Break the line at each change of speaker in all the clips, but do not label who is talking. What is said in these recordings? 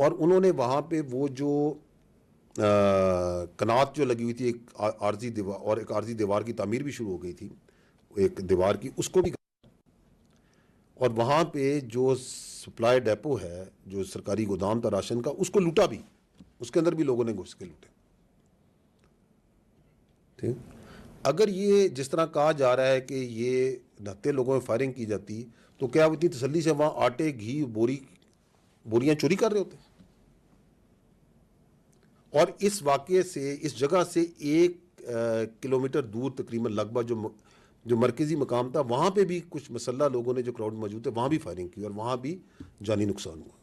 اور انہوں نے وہاں پہ وہ جو کنات جو لگی ہوئی تھی ایک عارضی دیوار، اور ایک عارضی دیوار کی تعمیر بھی شروع ہو گئی تھی ایک دیوار کی، اس کو بھی، اور وہاں پہ جو سپلائی ڈیپو ہے جو سرکاری گودام تھا راشن کا، اس کو لوٹا بھی، اس کے اندر بھی لوگوں نے گھس کے لوٹے. ٹھیک، اگر یہ جس طرح کہا جا رہا ہے کہ یہ 69 لوگوں میں فائرنگ کی جاتی تو کیا وہ اتنی تسلی سے وہاں آٹے، گھی، بوریاں چوری کر رہے ہوتے؟ اور اس واقعے سے، اس جگہ سے 1 کلومیٹر دور تقریباً لگ بھگ جو مرکزی مقام تھا، وہاں پہ بھی کچھ مسلح لوگوں نے جو کراؤڈ موجود تھے وہاں بھی فائرنگ کی اور وہاں بھی جانی نقصان ہوا.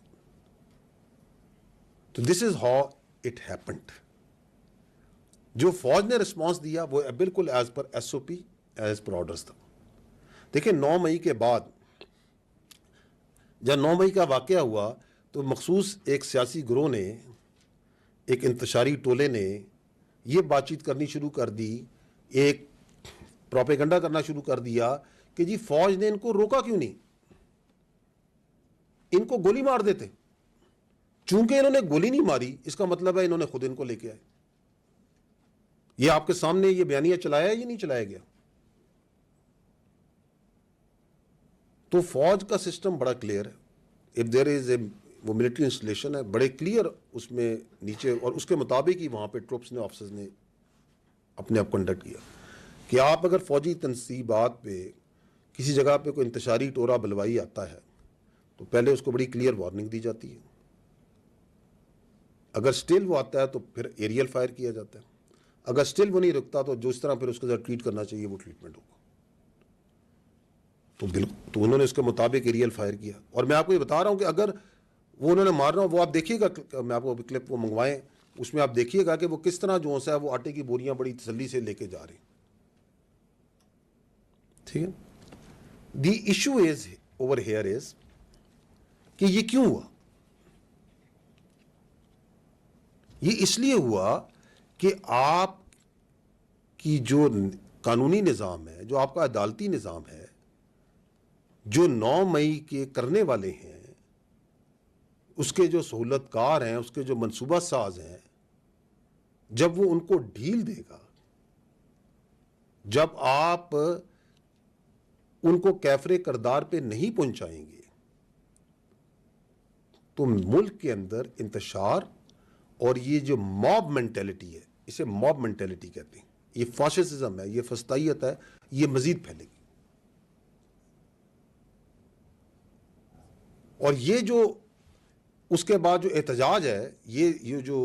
تو دس از ہاؤ اٹ ہیپنڈ. جو فوج نے رسپانس دیا وہ بالکل ایز پر ایس او پی، ایز پر آرڈرز تھا. دیکھیں 9 مئی کے بعد جب 9 مئی کا واقعہ ہوا تو مخصوص ایک سیاسی گروہ نے، ایک انتشاری ٹولے نے یہ بات چیت کرنی شروع کر دی، ایک پروپیگنڈا کرنا شروع کر دیا کہ جی فوج نے ان کو روکا کیوں نہیں، ان کو گولی مار دیتے. چونکہ انہوں نے گولی نہیں ماری اس کا مطلب ہے انہوں نے خود ان کو لے کے آئے. یہ آپ کے سامنے یہ بیانیہ چلایا ہے یا نہیں چلایا گیا؟ تو فوج کا سسٹم بڑا کلیئر ہے. اف دیر از اے، وہ ملٹری انسٹالیشن ہے، بڑے کلیئر اس میں نیچے، اور اس کے مطابق ہی وہاں پہ ٹروپس نے، آفیسرز نے اپنے آپ کنڈکٹ کیا کہ آپ اگر فوجی تنصیبات پہ کسی جگہ پہ کوئی انتشاری ٹورا بلوائی آتا ہے تو پہلے اس کو بڑی کلیئر وارننگ دی جاتی ہے. اگر سٹل وہ آتا ہے تو پھر ایریل فائر کیا جاتا ہے. اگر سٹل وہ نہیں رکتا تو جو اس طرح پھر اس کے ساتھ ٹریٹ کرنا چاہیے وہ ٹریٹمنٹ ہوگا. تو انہوں نے اس کے مطابق ایریل فائر کیا. اور میں آپ کو یہ بتا رہا ہوں کہ اگر وہ انہوں نے مارنا ہو، وہ آپ دیکھیے گا، میں آپ کو کلپ وہ منگوائیں، اس میں آپ دیکھیے گا کہ وہ کس طرح جو ہے وہ آٹے کی بوریاں بڑی تسلی سے لے کے جا رہے ہیں. ٹھیک ہے. The issue is over here is کہ یہ کیوں ہوا؟ یہ اس لیے ہوا کہ آپ کی جو قانونی نظام ہے، جو آپ کا عدالتی نظام ہے، جو 9 مئی کے کرنے والے ہیں، اس کے جو سہولت کار ہیں، اس کے جو منصوبہ ساز ہیں، جب وہ ان کو ڈھیل دے گا، جب آپ ان کو کیفر کردار پہ نہیں پہنچائیں گے، تو ملک کے اندر انتشار اور یہ جو موب مینٹیلٹی ہے، اسے موب مینٹیلٹی کہتے ہیں، یہ فاشسزم ہے، یہ فسطائیت ہے، یہ مزید پھیلے گی. اور یہ جو اس کے بعد جو احتجاج ہے، یہ جو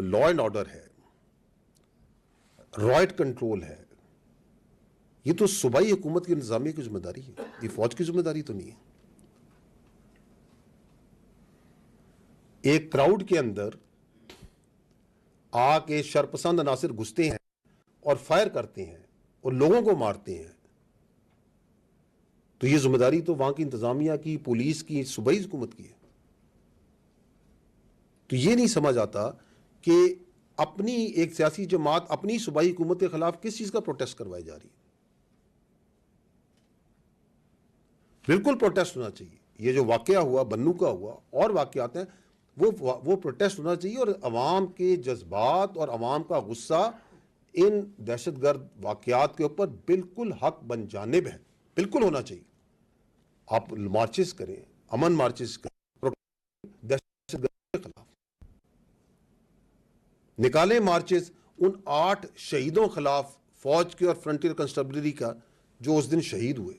لا اینڈ آرڈر ہے، رائٹ کنٹرول ہے، یہ تو صوبائی حکومت کی انتظامیہ کی ذمہ داری ہے، یہ فوج کی ذمہ داری تو نہیں ہے. ایک کراؤڈ کے اندر آ کے شرپسند عناصر گھستے ہیں اور فائر کرتے ہیں اور لوگوں کو مارتے ہیں، تو یہ ذمہ داری تو وہاں کی انتظامیہ کی، پولیس کی، صوبائی حکومت کی ہے. تو یہ نہیں سمجھ آتا کہ اپنی ایک سیاسی جماعت اپنی صوبائی حکومت کے خلاف کس چیز کا پروٹیسٹ کروائی جا رہی ہے. بالکل پروٹیسٹ ہونا چاہیے. یہ جو واقعہ ہوا، بنو کا ہوا، اور واقعات ہیں، وہ پروٹیسٹ ہونا چاہیے، اور عوام کے جذبات اور عوام کا غصہ ان دہشت گرد واقعات کے اوپر بالکل حق بن جانب ہے، بالکل ہونا چاہیے. آپ مارچز کریں، امن مارچز کریں، دہشت گرد کے خلاف نکالیں مارچز، ان 8 شہیدوں خلاف، فوج کے اور فرنٹیئر کنسٹیبلری کا، جو اس دن شہید ہوئے.